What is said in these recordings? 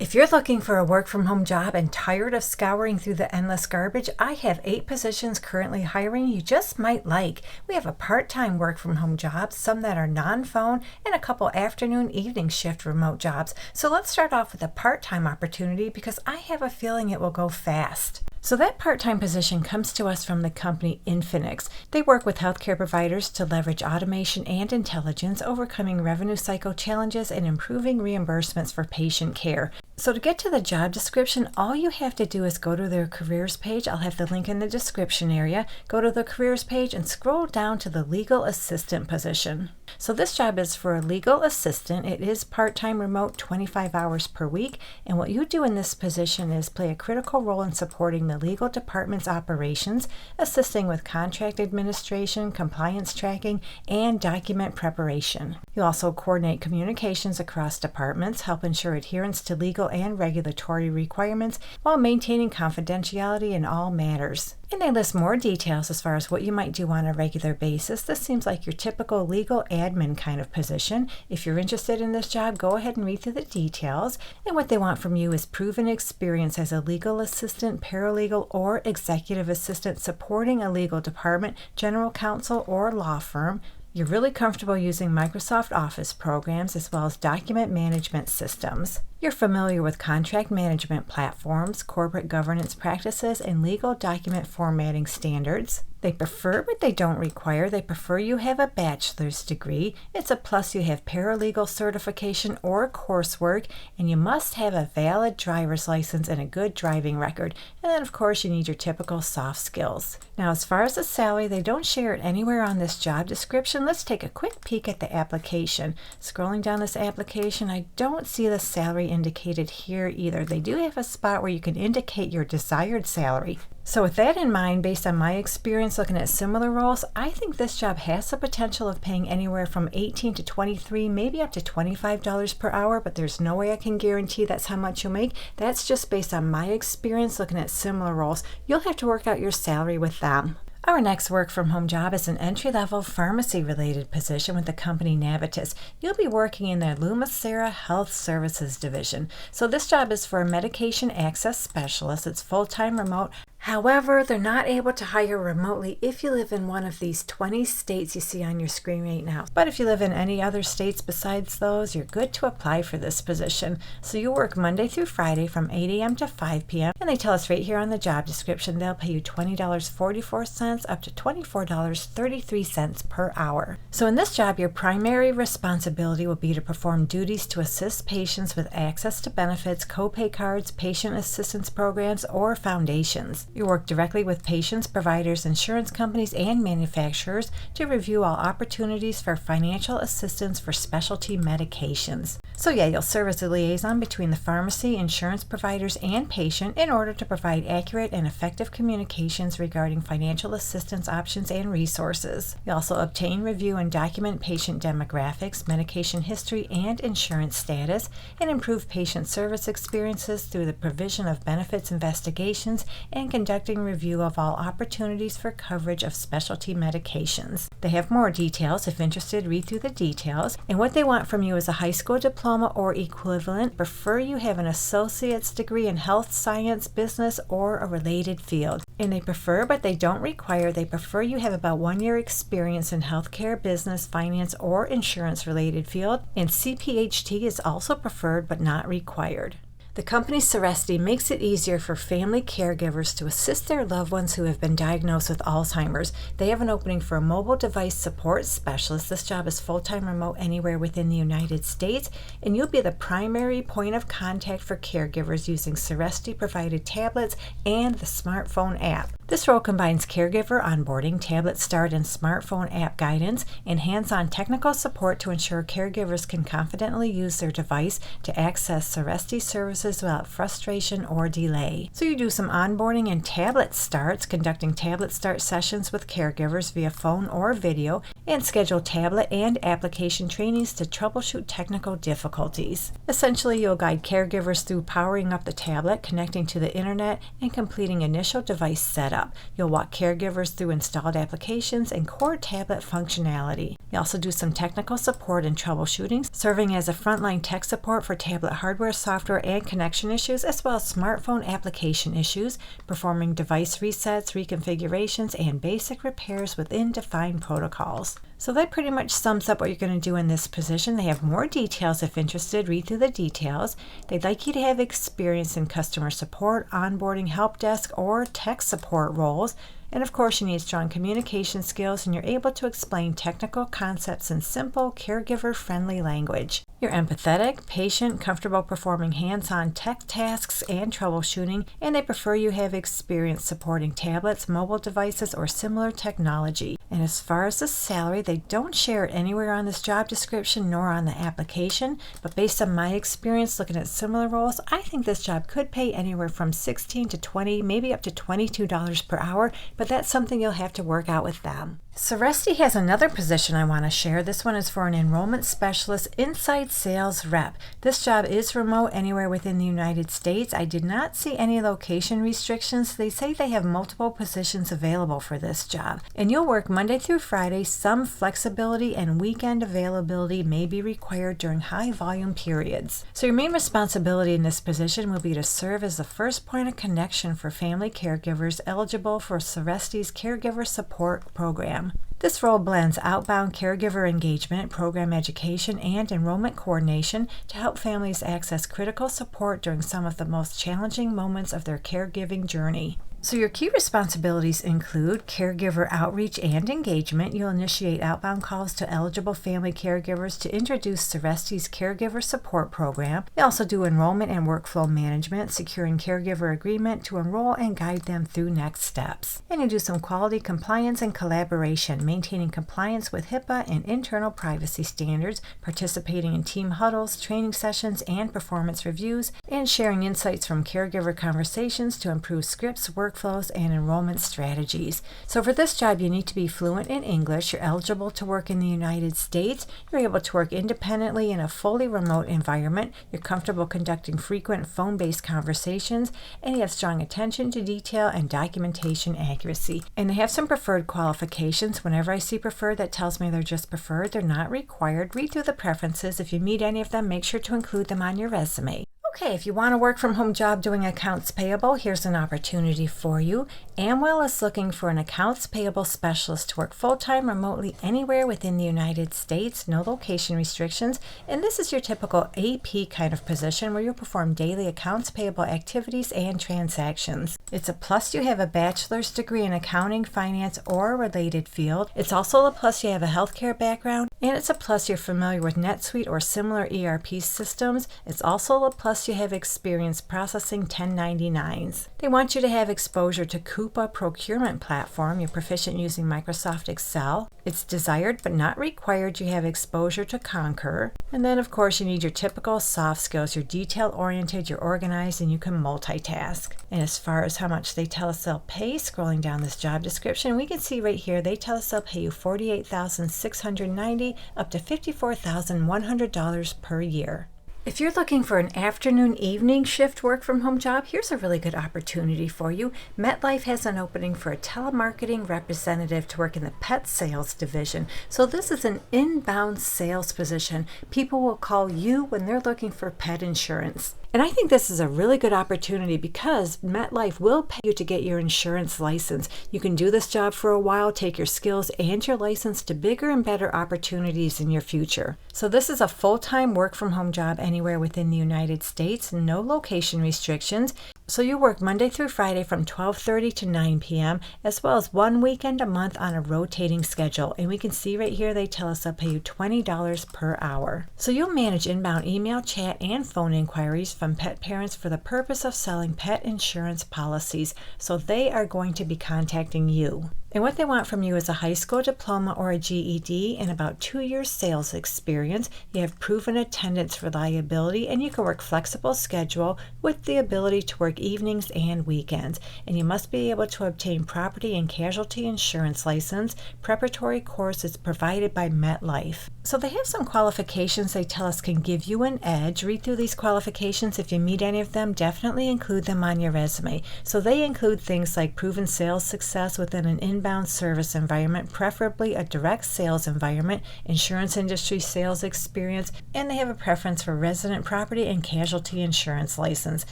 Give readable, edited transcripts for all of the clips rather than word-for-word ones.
If you're looking for a work-from-home job and tired of scouring through the endless garbage, I have 8 positions currently hiring you just might like. We have a part-time work-from-home job, some that are non-phone, and a couple afternoon, evening shift remote jobs. So let's start off with a part-time opportunity because I have a feeling it will go fast. So that part-time position comes to us from the company Infinix. They work with healthcare providers to leverage automation and intelligence, overcoming revenue cycle challenges and improving reimbursements for patient care. So to get to the job description, all you have to do is go to their careers page. I'll have the link in the description area. Go to the careers page and scroll down to the legal assistant position. So this job is for a legal assistant. It is part-time remote, 25 hours per week. And what you do in this position is play a critical role in supporting the legal department's operations, assisting with contract administration, compliance tracking, and document preparation. You also coordinate communications across departments, help ensure adherence to legal and regulatory requirements while maintaining confidentiality in all matters. And they list more details as far as what you might do on a regular basis. This seems like your typical legal admin kind of position. If you're interested in this job, go ahead and read through the details. And what they want from you is proven experience as a legal assistant, paralegal, or executive assistant supporting a legal department, general counsel, or law firm. You're really comfortable using Microsoft Office programs as well as document management systems. You're familiar with contract management platforms, corporate governance practices, and legal document formatting standards. They prefer, but they don't require. They prefer you have a bachelor's degree. It's a plus you have paralegal certification or coursework, and you must have a valid driver's license and a good driving record. And then, of course, you need your typical soft skills. Now, as far as the salary, they don't share it anywhere on this job description. Let's take a quick peek at the application. Scrolling down this application, I don't see the salary indicated here either. They do have a spot where you can indicate your desired salary. So with that in mind, based on my experience looking at similar roles, I think this job has the potential of paying anywhere from $18 to $23, maybe up to $25 per hour, but there's no way I can guarantee that's how much you'll make. That's just based on my experience looking at similar roles. You'll have to work out your salary with them. Our next work-from-home job is an entry-level pharmacy-related position with the company Navitus. You'll be working in their Lumicera Health Services division. So this job is for a medication access specialist. It's full-time remote. However, they're not able to hire remotely if you live in one of these 20 states you see on your screen right now. But if you live in any other states besides those, you're good to apply for this position. So you work Monday through Friday from 8 a.m. to 5 p.m. And they tell us right here on the job description they'll pay you $20.44 up to $24.33 per hour. So in this job, your primary responsibility will be to perform duties to assist patients with access to benefits, copay cards, patient assistance programs, or foundations. You work directly with patients, providers, insurance companies, and manufacturers to review all opportunities for financial assistance for specialty medications. So yeah, you'll serve as a liaison between the pharmacy, insurance providers, and patient in order to provide accurate and effective communications regarding financial assistance options and resources. You also obtain, review, and document patient demographics, medication history, and insurance status, and improve patient service experiences through the provision of benefits investigations and conducting review of all opportunities for coverage of specialty medications. They have more details. If interested, read through the details. And what they want from you is a high school diploma or equivalent. Prefer you have an associate's degree in health science, business, or a related field. And they prefer, but they don't require, they prefer you have about 1 year experience in healthcare, business, finance, or insurance related field. And CPHT is also preferred, but not required. The company Ceresti makes it easier for family caregivers to assist their loved ones who have been diagnosed with Alzheimer's. They have an opening for a mobile device support specialist. This job is full-time remote anywhere within the United States, and you'll be the primary point of contact for caregivers using Ceresti-provided tablets and the smartphone app. This role combines caregiver onboarding, tablet start, and smartphone app guidance, and hands-on technical support to ensure caregivers can confidently use their device to access Ceresti services without frustration or delay. So you do some onboarding and tablet starts, conducting tablet start sessions with caregivers via phone or video, and schedule tablet and application trainings to troubleshoot technical difficulties. Essentially, you'll guide caregivers through powering up the tablet, connecting to the internet, and completing initial device setup. You'll walk caregivers through installed applications and core tablet functionality. You also do some technical support and troubleshooting, serving as a frontline tech support for tablet hardware, software, and connection issues, as well as smartphone application issues, performing device resets, reconfigurations, and basic repairs within defined protocols. So that pretty much sums up what you're going to do in this position. They have more details if interested. Read through the details. They'd like you to have experience in customer support, onboarding, help desk, or tech support roles. And of course, you need strong communication skills and you're able to explain technical concepts in simple, caregiver-friendly language. You're empathetic, patient, comfortable performing hands-on tech tasks and troubleshooting, and they prefer you have experience supporting tablets, mobile devices, or similar technology. And as far as the salary, they don't share it anywhere on this job description nor on the application, but based on my experience looking at similar roles, I think this job could pay anywhere from $16 to $20, maybe up to $22 per hour, but that's something you'll have to work out with them. Seresti has another position I want to share. This one is for an enrollment specialist inside sales rep. This job is remote anywhere within the United States. I did not see any location restrictions. They say they have multiple positions available for this job. And you'll work Monday through Friday. Some flexibility and weekend availability may be required during high volume periods. So your main responsibility in this position will be to serve as the first point of connection for family caregivers eligible for Seresti's Caregiver Support Program. This role blends outbound caregiver engagement, program education, and enrollment coordination to help families access critical support during some of the most challenging moments of their caregiving journey. So your key responsibilities include caregiver outreach and engagement. You'll initiate outbound calls to eligible family caregivers to introduce Seresti's Caregiver Support Program. They also do enrollment and workflow management, securing caregiver agreement to enroll and guide them through next steps. And you do some quality compliance and collaboration, maintaining compliance with HIPAA and internal privacy standards, participating in team huddles, training sessions, and performance reviews, and sharing insights from caregiver conversations to improve scripts, workflows, and enrollment strategies. So for this job, you need to be fluent in English. You're eligible to work in the United States. You're able to work independently in a fully remote environment. You're comfortable conducting frequent phone-based conversations, and you have strong attention to detail and documentation accuracy. And they have some preferred qualifications. Whenever I see preferred, that tells me they're just preferred. They're not required. Read through the preferences. If you meet any of them, make sure to include them on your resume. Okay, if you want a work from home job doing accounts payable, here's an opportunity for you. Amwell is looking for an accounts payable specialist to work full-time remotely anywhere within the United States, no location restrictions, and this is your typical AP kind of position where you'll perform daily accounts payable activities and transactions. It's a plus you have a bachelor's degree in accounting, finance, or a related field. It's also a plus you have a healthcare background, and it's a plus you're familiar with NetSuite or similar ERP systems. It's also a plus you have experience processing 1099s. They want you to have exposure to Coupa procurement platform. You're proficient using Microsoft Excel. It's desired but not required you have exposure to Concur. And then of course you need your typical soft skills. You're detail oriented, you're organized, and you can multitask. And as far as how much they tell us they'll pay, scrolling down this job description, we can see right here they tell us they'll pay you $48,690 up to $54,100 per year. If you're looking for an afternoon, evening shift work from home job, here's a really good opportunity for you. MetLife has an opening for a telemarketing representative to work in the pet sales division. So this is an inbound sales position. People will call you when they're looking for pet insurance. And I think this is a really good opportunity because MetLife will pay you to get your insurance license. You can do this job for a while, take your skills and your license to bigger and better opportunities in your future. So this is a full-time work from home job anywhere within the United States, no location restrictions. So you work Monday through Friday from 12:30 to 9 p.m. as well as one weekend a month on a rotating schedule. And we can see right here they tell us they'll pay you $20 per hour. So you'll manage inbound email, chat, and phone inquiries from pet parents for the purpose of selling pet insurance policies. So they are going to be contacting you. And what they want from you is a high school diploma or a GED and about 2 years sales experience. You have proven attendance reliability, and you can work flexible schedule with the ability to work evenings and weekends. And you must be able to obtain property and casualty insurance license. Preparatory course is provided by MetLife. So they have some qualifications they tell us can give you an edge. Read through these qualifications. If you meet any of them, definitely include them on your resume. So they include things like proven sales success within an inbound service environment, preferably a direct sales environment, insurance industry sales experience, and they have a preference for resident property and casualty insurance license.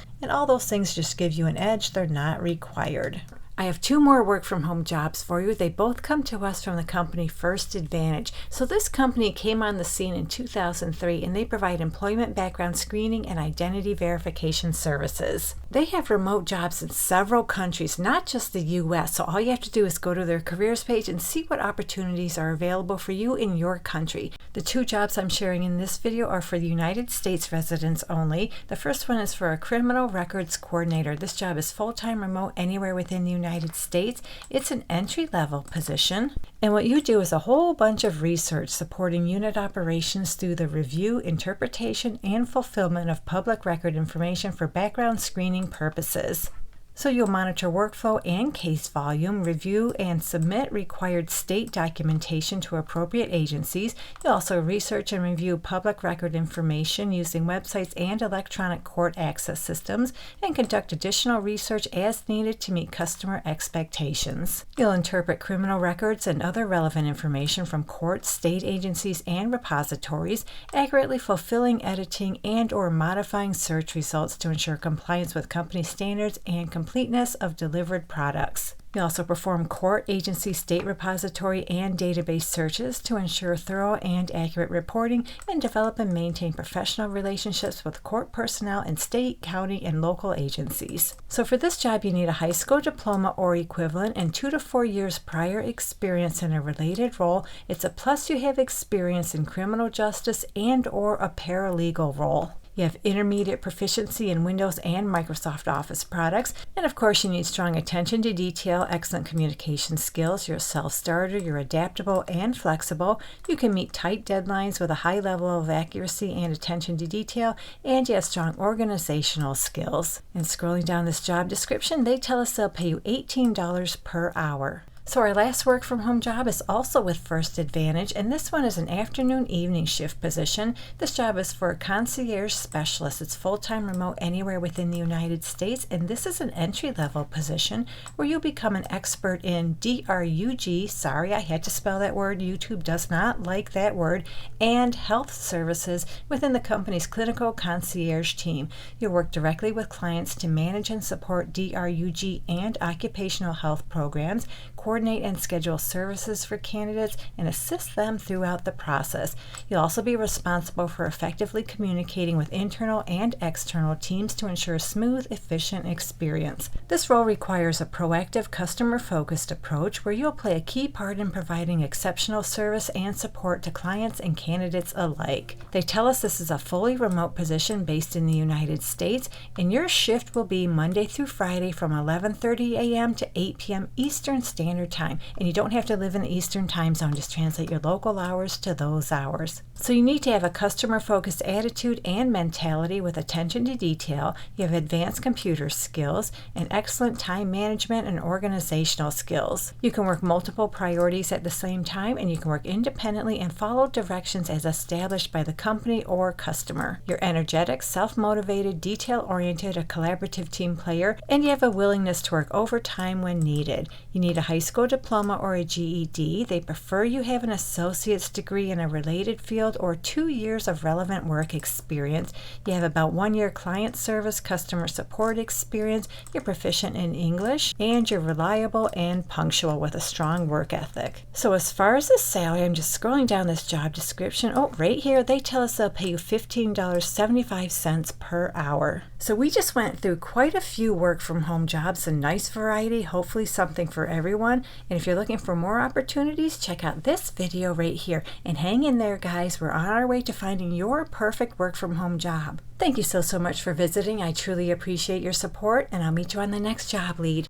And all those things just give you an edge. They're not required. I have 2 more work from home jobs for you. They both come to us from the company First Advantage. So this company came on the scene in 2003, and they provide employment background screening and identity verification services. They have remote jobs in several countries, not just the US. So all you have to do is go to their careers page and see what opportunities are available for you in your country. The 2 jobs I'm sharing in this video are for the United States residents only. The first one is for a criminal records coordinator. This job is full-time remote anywhere within the United States. It's an entry-level position. And what you do is a whole bunch of research supporting unit operations through the review, interpretation, and fulfillment of public record information for background screening purposes. So you'll monitor workflow and case volume, review and submit required state documentation to appropriate agencies. You'll also research and review public record information using websites and electronic court access systems, and conduct additional research as needed to meet customer expectations. You'll interpret criminal records and other relevant information from courts, state agencies, and repositories, accurately fulfilling, editing, and/or modifying search results to ensure compliance with company standards and completeness of delivered products. You also perform court, agency, state repository, and database searches to ensure thorough and accurate reporting, and develop and maintain professional relationships with court personnel and state, county, and local agencies. So for this job, you need a high school diploma or equivalent and 2 to 4 years prior experience in a related role. It's a plus you have experience in criminal justice and/or a paralegal role. You have intermediate proficiency in Windows and Microsoft Office products. And of course, you need strong attention to detail, excellent communication skills. You're a self-starter, you're adaptable and flexible. You can meet tight deadlines with a high level of accuracy and attention to detail, and you have strong organizational skills. And scrolling down this job description, they tell us they'll pay you $18 per hour. So our last work from home job is also with First Advantage, and this one is an afternoon evening shift position. This job is for a concierge specialist. It's full-time remote anywhere within the United States, and this is an entry-level position where you'll become an expert in DRUG, sorry I had to spell that word, YouTube does not like that word, and health services within the company's clinical concierge team. You'll work directly with clients to manage and support DRUG and occupational health programs, coordinate and schedule services for candidates, and assist them throughout the process. You'll also be responsible for effectively communicating with internal and external teams to ensure a smooth, efficient experience. This role requires a proactive, customer-focused approach where you'll play a key part in providing exceptional service and support to clients and candidates alike. They tell us this is a fully remote position based in the United States, and your shift will be Monday through Friday from 11:30 a.m. to 8 p.m. Eastern Standard Time, and you don't have to live in the Eastern Time Zone. Just translate your local hours to those hours. So you need to have a customer-focused attitude and mentality with attention to detail. You have advanced computer skills and excellent time management and organizational skills. You can work multiple priorities at the same time, and you can work independently and follow directions as established by the company or customer. You're energetic, self-motivated, detail-oriented, a collaborative team player, and you have a willingness to work overtime when needed. You need a high school diploma or a GED. They prefer you have an associate's degree in a related field or 2 years of relevant work experience. You have about 1 year client service, customer support experience. You're proficient in English, and you're reliable and punctual with a strong work ethic. So as far as the salary, I'm just scrolling down this job description. Oh, right here, they tell us they'll pay you $15.75 per hour. So we just went through quite a few work from home jobs, a nice variety, hopefully something for everyone. And if you're looking for more opportunities, check out this video right here. And hang in there, guys. We're on our way to finding your perfect work from home job. Thank you so much for visiting. I truly appreciate your support, and I'll meet you on the next job lead.